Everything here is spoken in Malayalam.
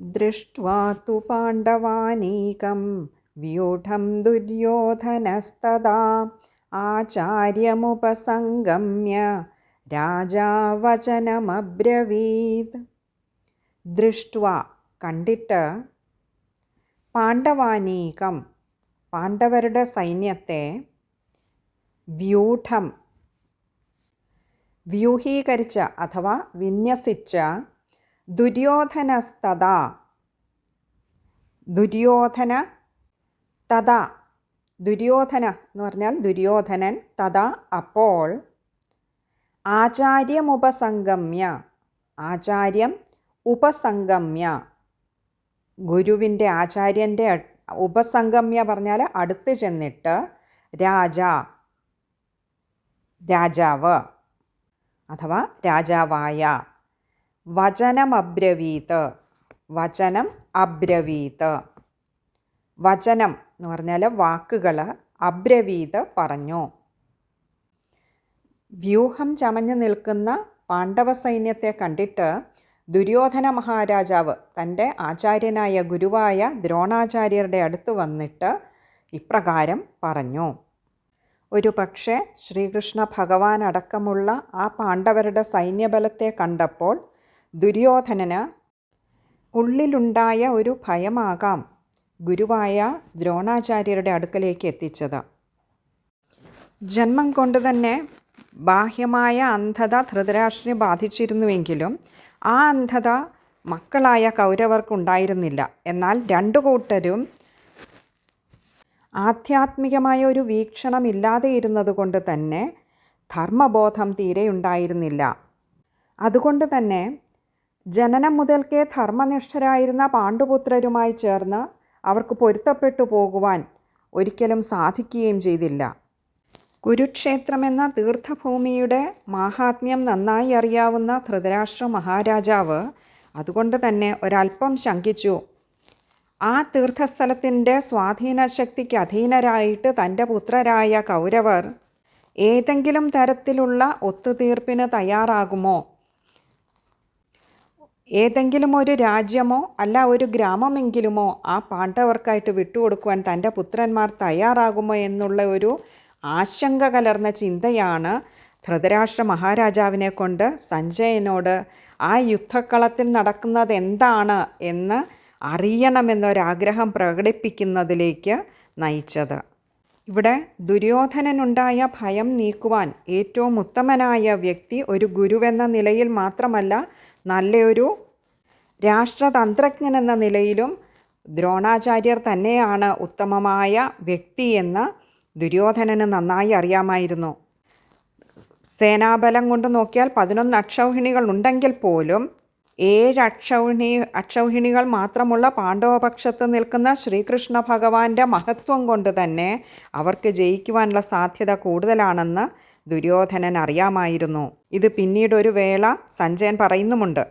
दृष्ट्वा तु पाण्डवानीकं व्यूढं दुर्योधनस्तदा आचार्यमुपसङ्गम्य രാജാ വചനമബ്രവീത്. ദൃഷ്ട്വ കണ്ടിട്ട്, പാണ്ഡവാനീകം പാണ്ഡവരുടെ സൈന്യത്തെ, വ്യൂഢം വ്യൂഹീകരിച്ച അഥവാ വിന്യസിച്ച, ദുര്യോധനസ്തദാ ദുര്യോധന തഥാ ദുര്യോധന എന്ന് പറഞ്ഞാൽ ദുര്യോധനൻ, തഥാ അപ്പോൾ, ആചാര്യമുപസംഗമ്യ ആചാര്യം ഉപസംഗമ്യ ഗുരുവിൻ്റെ ആചാര്യൻ്റെ ഉപസംഗമ്യ പറഞ്ഞാൽ അടുത്ത് ചെന്നിട്ട്, രാജാവ് അഥവാ രാജാവായ, വചനമബ്രവീത് വചനം അബ്രവീത് വചനം എന്ന് പറഞ്ഞാൽ വാക്കുകൾ, അബ്രവീത് പറഞ്ഞു. വ്യൂഹം ചമഞ്ഞു നിൽക്കുന്ന പാണ്ഡവ സൈന്യത്തെ കണ്ടിട്ട് ദുര്യോധന മഹാരാജാവ് തൻ്റെ ആചാര്യനായ ഗുരുവായ ദ്രോണാചാര്യരുടെ അടുത്ത് വന്നിട്ട് ഇപ്രകാരം പറഞ്ഞു. ഒരു പക്ഷേ ശ്രീകൃഷ്ണ ഭഗവാൻ അടക്കമുള്ള ആ പാണ്ഡവരുടെ സൈന്യബലത്തെ കണ്ടപ്പോൾ ദുര്യോധനന് ഉള്ളിലുണ്ടായ ഒരു ഭയമാകാം ഗുരുവായ ദ്രോണാചാര്യരുടെ അടുക്കലേക്ക് എത്തിച്ചത്. ജന്മം കൊണ്ട് തന്നെ ബാഹ്യമായ അന്ധത ധൃതരാഷ്ട്രനെ ബാധിച്ചിരുന്നുവെങ്കിലും ആ അന്ധത മക്കളായ കൗരവർക്കുണ്ടായിരുന്നില്ല. എന്നാൽ രണ്ടു കൂട്ടരും ആധ്യാത്മികമായ ഒരു വീക്ഷണമില്ലാതെ ഇരുന്നത് കൊണ്ട് തന്നെ ധർമ്മബോധം തീരെ ഉണ്ടായിരുന്നില്ല. അതുകൊണ്ട് തന്നെ ജനനം മുതൽക്കേ ധർമ്മനിഷ്ഠരായിരുന്ന പാണ്ഡുപുത്രരുമായി ചേർന്ന് അവർക്ക് പൊരുത്തപ്പെട്ടു പോകുവാൻ ഒരിക്കലും സാധിക്കുകയും ചെയ്തില്ല. കുരുക്ഷേത്രമെന്ന തീർത്ഥഭൂമിയുടെ മാഹാത്മ്യം നന്നായി അറിയാവുന്ന ധൃതരാഷ്ട്ര മഹാരാജാവ് അതുകൊണ്ട് തന്നെ ഒരല്പം ശങ്കിച്ചു. ആ തീർത്ഥസ്ഥലത്തിൻ്റെ സ്വാധീനശക്തിക്ക് അധീനരായിട്ട് തൻ്റെ പുത്രരായ കൗരവർ ഏതെങ്കിലും തരത്തിലുള്ള ഒത്തുതീർപ്പിന് തയ്യാറാകുമോ, ഏതെങ്കിലും ഒരു രാജ്യമോ അല്ല ഒരു ഗ്രാമമെങ്കിലുമോ ആ പാണ്ഡവർക്കായിട്ട് വിട്ടുകൊടുക്കുവാൻ തൻ്റെ പുത്രന്മാർ തയ്യാറാകുമോ എന്നുള്ള ഒരു ആശങ്ക കലർന്ന ചിന്തയാണ് ധൃതരാഷ്ട്ര മഹാരാജാവിനെ കൊണ്ട് സഞ്ജയനോട് ആ യുദ്ധക്കളത്തിൽ നടക്കുന്നത് എന്താണ് എന്ന് അറിയണമെന്നൊരാഗ്രഹം പ്രകടിപ്പിക്കുന്നതിലേക്ക് നയിച്ചത്. ഇവിടെ ദുര്യോധനനുണ്ടായ ഭയം നീക്കുവാൻ ഏറ്റവും ഉത്തമനായ വ്യക്തി ഒരു ഗുരുവെന്ന നിലയിൽ മാത്രമല്ല, നല്ലൊരു രാഷ്ട്രതന്ത്രജ്ഞൻ എന്ന നിലയിലും ദ്രോണാചാര്യർ തന്നെയാണ് ഉത്തമമായ വ്യക്തി എന്ന് ദുര്യോധനന് നന്നായി അറിയാമായിരുന്നു. സേനാബലം കൊണ്ട് നോക്കിയാൽ 11 അക്ഷൗഹിണികൾ ഉണ്ടെങ്കിൽ പോലും 7 അക്ഷൗഹിണികൾ മാത്രമുള്ള പാണ്ഡവപക്ഷത്ത് നിൽക്കുന്ന ശ്രീകൃഷ്ണ ഭഗവാന്റെ മഹത്വം കൊണ്ട് തന്നെ അവർക്ക് ജയിക്കുവാനുള്ള സാധ്യത കൂടുതലാണെന്ന് ദുര്യോധനൻ അറിയാമായിരുന്നു. ഇത് പിന്നീടൊരു വേള സഞ്ജയൻ പറയുന്നുമുണ്ട്.